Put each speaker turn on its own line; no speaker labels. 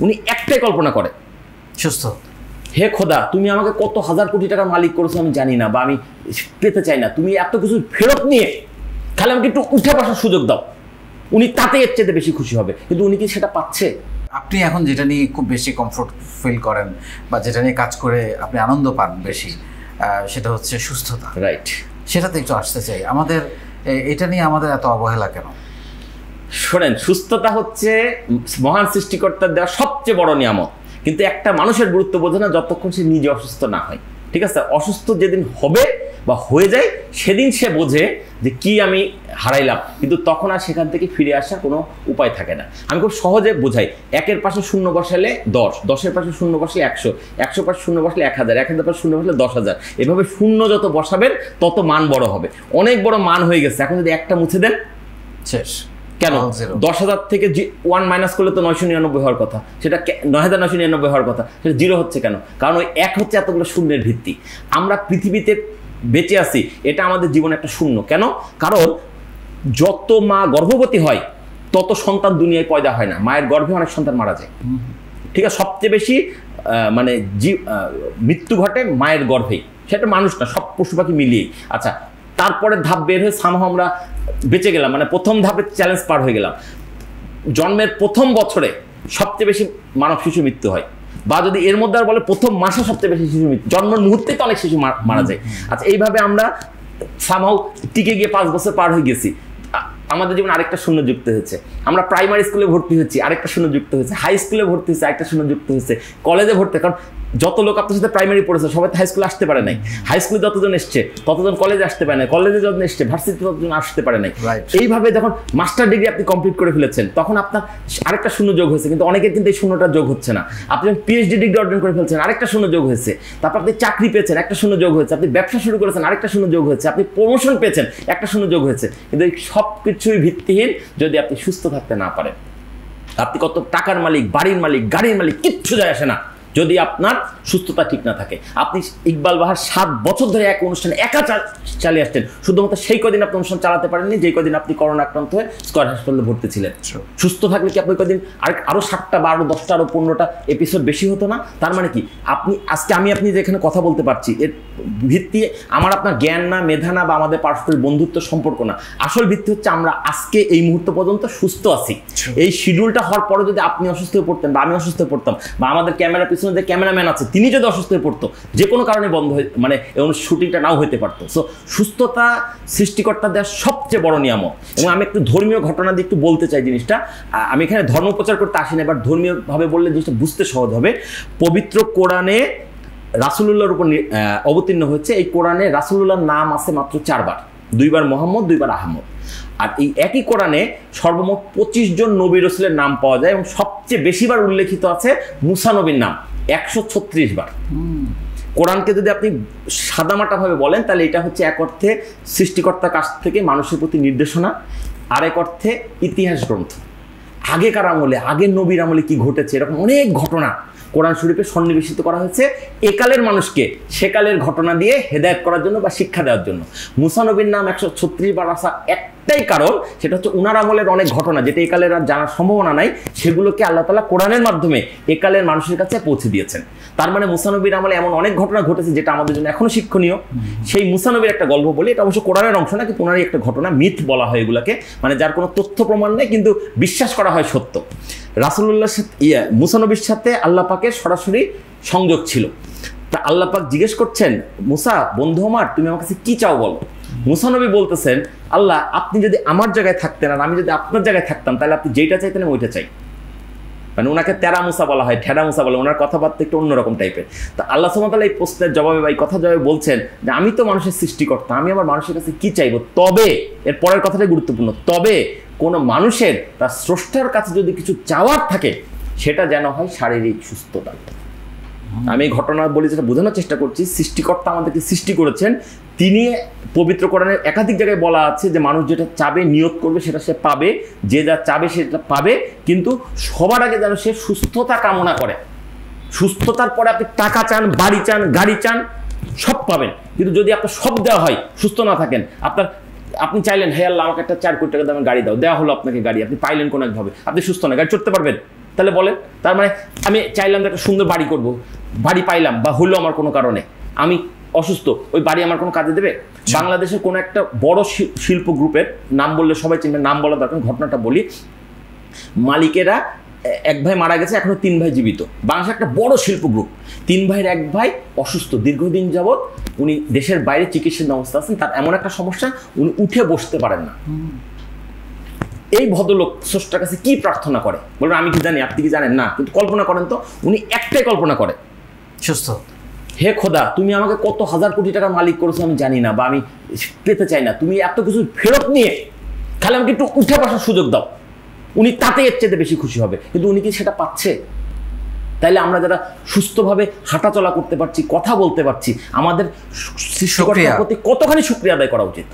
উনি একটাই কল্পনা করে,
সুস্থ।
হে খোদা, তুমি আমাকে কত হাজার কোটি টাকার মালিক করেছো আমি জানি না, বা আমি পেতে চাই না, তুমি এত কিছু ফেরত নিয়ে খালি আমাকে একটু উঠে বসার সুযোগ দাও। উনি তাতে এর চেয়ে বেশি খুশি হবে, কিন্তু উনি কি সেটা পাচ্ছে?
আপনি এখন যেটা নিয়ে খুব বেশি কমফোর্ট ফিল করেন বা যেটা নিয়ে কাজ করে আপনি আনন্দ পান বেশি, সেটা হচ্ছে সুস্থতা।
রাইট,
সেটাতে একটু আসতে চাই। আমাদের এটা নিয়ে আমাদের এত অবহেলা কেন?
শোনেন, সুস্থতা হচ্ছে মহান সৃষ্টিকর্তার দেওয়া সবচেয়ে বড় নিয়ামত, কিন্তু একটা মানুষের গুরুত্ব বোঝে না যতক্ষণ সে নিজে অসুস্থ না হয়। ঠিক আছে, অসুস্থ যেদিন হবে বা হয়ে যায় সেদিন সে বোঝে যে কি আমি হারাইলাম, কিন্তু তখন আর সেখান থেকে ফিরে আসার কোনো উপায় থাকে না। আমি খুব সহজে বোঝাই, ১-এর পাশে শূন্য বসালে ১০, ১০-এর পাশে শূন্য বসলে ১০০, ১০০ পাশে শূন্য বসলে ১০০০, ১০০০ পাশে শূন্য বসলে ১০,০০০। এভাবে শূন্য যত বসাবেন তত মান বড় হবে। অনেক বড় মান হয়ে গেছে, এখন যদি একটা মুছে দেন
শেষ।
কেন? ১০,০০০ থেকে 1 মাইনাস করলে তো ৯৯৯ হওয়ার কথা, সেটা ৯,৯৯৯ হওয়ার কথা, সেটা 0 হচ্ছে কেন? কারণ ওই ১ হচ্ছে এতগুলো শূন্যের ভিত্তি। আমরা পৃথিবীতে বেঁচে আছি, এটা আমাদের জীবনে একটা শূন্য। কেন? কারণ যত মা গর্ভবতী হয় তত সন্তান দুনিয়ায় পয়দা হয় না, মায়ের গর্ভে অনেক সন্তান মারা যায়। ঠিক আছে, সবচেয়ে বেশি মানে মৃত্যু ঘটে মায়ের গর্ভেই, সেটা মানুষ না, সব পশু পাখি মিলিয়ে। আচ্ছা, তারপরে ধাপ বের হয়ে সামহ আমরা বেঁচে গেলাম, মানে প্রথম ধাপে চ্যালেঞ্জ পার হয়ে গেলাম। জন্মের প্রথম বছরে সবচেয়ে বেশি মানব শিশু মৃত্যু হয়, বা যদি এর মধ্যে আর বলে প্রথম মাসে সবচেয়ে বেশি শিশু মৃত্যু, জন্মের মুহূর্তে তো অনেক শিশু মারা যায়। আচ্ছা, এইভাবে আমরা সামহাও টিকে গিয়ে 5 বছর পার হয়ে গেছি। আমাদের জীবনে আরেকটা শূন্য যুক্ত হয়েছে। আমরা প্রাইমারি স্কুলে ভর্তি হচ্ছি, আরেকটা শূন্য যুক্ত হয়েছে। হাই স্কুলে ভর্তি হচ্ছে, আরেকটা শূন্য যুক্ত হয়েছে। কলেজে ভর্তি, কারণ যত লোক আপনার সাথে প্রাইমারি পড়েছে সবাই হাই স্কুলে আসতে পারে নাই। হাই স্কুলে যতজন এসছে ততজন কলেজে আসতে পারে নাই, কলেজে যতজন এসছে ভার্সিটিতে ততজন আসতে পারে নাই। এইভাবে যখন মাস্টার ডিগ্রি আপনি কমপ্লিট করে ফেলেছেন তখন আপনার আরেকটা শূন্য যোগ হয়েছে, কিন্তু অনেকের কিন্তু এই শূন্যটা যোগ হচ্ছে না। আপনি পিএইচডি ডিগ্রি অর্জন করে ফেলছেন, আরেকটা শূন্য যোগ হয়েছে। তারপর আপনি চাকরি পেয়েছেন, একটা শূন্য যোগ হয়েছে। আপনি ব্যবসা শুরু করেছেন, আরেকটা শূন্য যোগ হয়েছে। আপনি প্রমোশন পেয়েছেন, একটা শূন্য যোগ হয়েছে। কিন্তু এই সব কিছুই ভিত্তিহীন যদি আপনি সুস্থ থাকতে না পারেন। আপনি কত টাকার মালিক, বাড়ির মালিক, গাড়ির মালিক, কিচ্ছু যায় আসে না যদি আপনার সুস্থতা ঠিক না থাকে। আপনি ইকবাল বাহার 7 বছর ধরে এক অনুষ্ঠান একা চালিয়ে আসছেন, শুধুমাত্র সেই কদিন আপনি অনুষ্ঠান চালাতে পারেননি যেই কদিন আপনি করোনা আক্রান্ত হয়ে স্কয়ার হাসপাতালে ভর্তি ছিলেন। সুস্থ থাকলে কি আপনি কদিন আরো 7টা বা আরো 10টা আরো 15টা এপিসোড বেশি হতো না? তার মানে কি আপনি আজকে আপনি যেখানে কথা বলতে পারছি এর ভিত্তি আমার আপনার জ্ঞান না, মেধা না, বা আমাদের পারস্পরিক বন্ধুত্ব সম্পর্ক না। আসল ভিত্তি হচ্ছে আমরা আজকে এই মুহূর্ত পর্যন্ত সুস্থ আছি। এই শিডিউলটা হওয়ার পরে যদি আপনি অসুস্থ হয়ে পড়তেন বা আমি অসুস্থ হয়ে পড়তাম, বা আমাদের ক্যামেরা পিছনে যে ক্যামেরাম্যান আছে তিনি যদি অসুস্থ হয়ে পড়তো, যে কোনো কারণে বন্ধ হয়ে মানে শুটিংটা নাও হতে পারতো। সো সুস্থতা সৃষ্টিকর্তা দেওয়ার সবচেয়ে বড় নিয়ামক। এবং আমি একটু ধর্মীয় ঘটনা দিয়ে একটু বলতে চাই জিনিসটা। আমি এখানে ধর্ম প্রচার করতে আসি না, এবার ধর্মীয়ভাবে বললে জিনিসটা বুঝতে সহজ হবে। পবিত্র কোরআনে রাসূলুল্লাহর উপর অবতীর্ণ হচ্ছে। এই কোরআনে রাসূলুল্লাহর নাম আছে মাত্র 4 বার, 2 বার মোহাম্মদ, 2 বার আহমদ। আর এই একই কোরআনে সর্বমোট 25 জন নবী রাসূলের নাম পাওয়া যায়, এবং সবচেয়ে বেশিবার উল্লেখিত আছে মুসা নবীর নাম 136 বার। কোরআনকে যদি আপনি সাদামাটাভাবে বলেন তাহলে এটা হচ্ছে এক অর্থে সৃষ্টিকর্তার কাছ থেকে মানুষের প্রতি নির্দেশনা, আরেক অর্থে ইতিহাস গ্রন্থ। আগেকার আমলে, আগের নবীর আমলে কি ঘটেছে এরকম অনেক ঘটনা কোরআন শরীফে সন্নিবেশিত করা হয়েছে একালের মানুষকে সেকালের ঘটনা দিয়ে হেদায়েত করার জন্য বা শিক্ষা দেওয়ার জন্য। মুসা নবীর নাম 136 বার আসা একটাই কারণ, সেটা হচ্ছে উনার আমলের অনেক ঘটনা যেটা একালের আর জানার সম্ভাবনা নাই, সেগুলোকে আল্লাহ তাআলা কোরআনের মাধ্যমে একালের মানুষের কাছে পৌঁছে দিয়েছেন। তার মানে মুসা নবীর আমলে এমন অনেক ঘটনা ঘটেছে যেটা আমাদের জন্য এখনো শিক্ষণীয়। সেই মুসা নবীর একটা গল্প বলি, এটা অবশ্য কোরআনের অংশ না, কিন্তু ওনারই একটা ঘটনা, মিথ বলা হয় এগুলাকে, মানে যার কোনো তথ্য প্রমাণ নেই কিন্তু বিশ্বাস করা হয় সত্য। রাসূলুল্লাহর সাথে মুসা নবীর সাথে আল্লাহ পাকের সরাসরি সংযোগ ছিল। তা আল্লাহ পাক জিজ্ঞেস করছেন, মুসা বন্ধু আমার, তুমি আমার কাছে কি চাও বলো। মুসা নবী বলতেছেন, আল্লাহ আপনি যদি আমার জায়গায় থাকতেন আর আমি যদি আপনার জায়গায় থাকতাম তাহলে আপনি যেটা চাইতেন ওইটা চাই। মানে ওনাকে তেরা মুসা বলা হয়, ঠেডা মুসা বলে, ওনার কথাবার্তা একটু অন্যরকম টাইপের। তা আল্লাহ সুবহানাহু ওয়া তাআলা এই প্রশ্নের জবাবে বা এই কথা জবাবে বলছেন যে আমি তো মানুষের সৃষ্টিকর্তা, আমি আমার মানুষের কাছে কি চাইবো, তবে এর পরের কথাটাই গুরুত্বপূর্ণ, তবে কোনো মানুষের তার স্রষ্টার কাছে যদি কিছু চাওয়ার থাকে সেটা যেন হয় শারীরিক সুস্থতা। আমি এই ঘটনা বলি যেটা বোঝানোর চেষ্টা করছি, সৃষ্টিকর্তা আমাদেরকে সৃষ্টি করেছেন, তিনি পবিত্র কোরআনের একাধিক জায়গায় বলা আছে যে মানুষ যেটা চাবে নিয়ত করবে সেটা সে পাবে, যে যা চাবে সেটা পাবে, কিন্তু সবার আগে যেন সে সুস্থতা কামনা করে। সুস্থতার পরে আপনি টাকা চান, বাড়ি চান, গাড়ি চান, সব পাবেন, কিন্তু যদি আপনার সব দেওয়া হয় সুস্থ না থাকেন, আপনি চাইলেন হে আল্লাহ আমাকে একটা 4 কোটি টাকা দামের গাড়ি দাও, দেওয়া হলো আপনাকে গাড়ি, আপনি পাইলেন কোনো একভাবে, আপনি সুস্থ না, গাড়ি চড়তে পারবেন? তাহলে বলেন, তার মানে আমি চাইলাম যে একটা সুন্দর বাড়ি করব, বাড়ি পাইলাম বা হলো আমার কোনো কারণে, আমি অসুস্থ, ওই বাড়ি আমার কোনো কাজে দেবে? বাংলাদেশের কোনো একটা বড় শিল্প গ্রুপের নাম বললে সবাই চিনবে, নাম বলা দরকার, ঘটনাটা বলি। মালিকেরা এক ভাই মারা গেছে, এখনো 3 ভাই জীবিত। বাংলাদেশের একটা বড় শিল্প গ্রুপ, 3 ভাইয়ের এক ভাই অসুস্থ, দীর্ঘদিন যাবৎ উনি দেশের বাইরে চিকিৎসার ব্যবস্থা আছেন, তার এমন একটা সমস্যা উনি উঠে বসতে পারেন না। এই ভদ্রলোক স্রষ্টার কাছে কি প্রার্থনা করে বলুন? আমি কি জানি, আপনি কি জানেন না, কিন্তু কল্পনা করেন তো, উনি একটাই কল্পনা করে,
সুস্থ।
হে খোদা, তুমি আমাকে কত হাজার কোটি টাকার মালিক করেছো আমি জানি না, বা আমি পেতে চাই না, তুমি এত কিছু ফেরত নিয়ে খালি আমাকে একটু উঠে বসার সুযোগ দাও। উনি তাতে এর চেয়ে বেশি খুশি হবে, কিন্তু উনি কি সেটা পাচ্ছে? তাইলে আমরা যারা সুস্থভাবে হাঁটাচলা করতে পারছি, কথা বলতে পারছি, আমাদের সৃষ্টিকর্তার প্রতি কতখানি শুকরিয়া আদায় করা উচিত।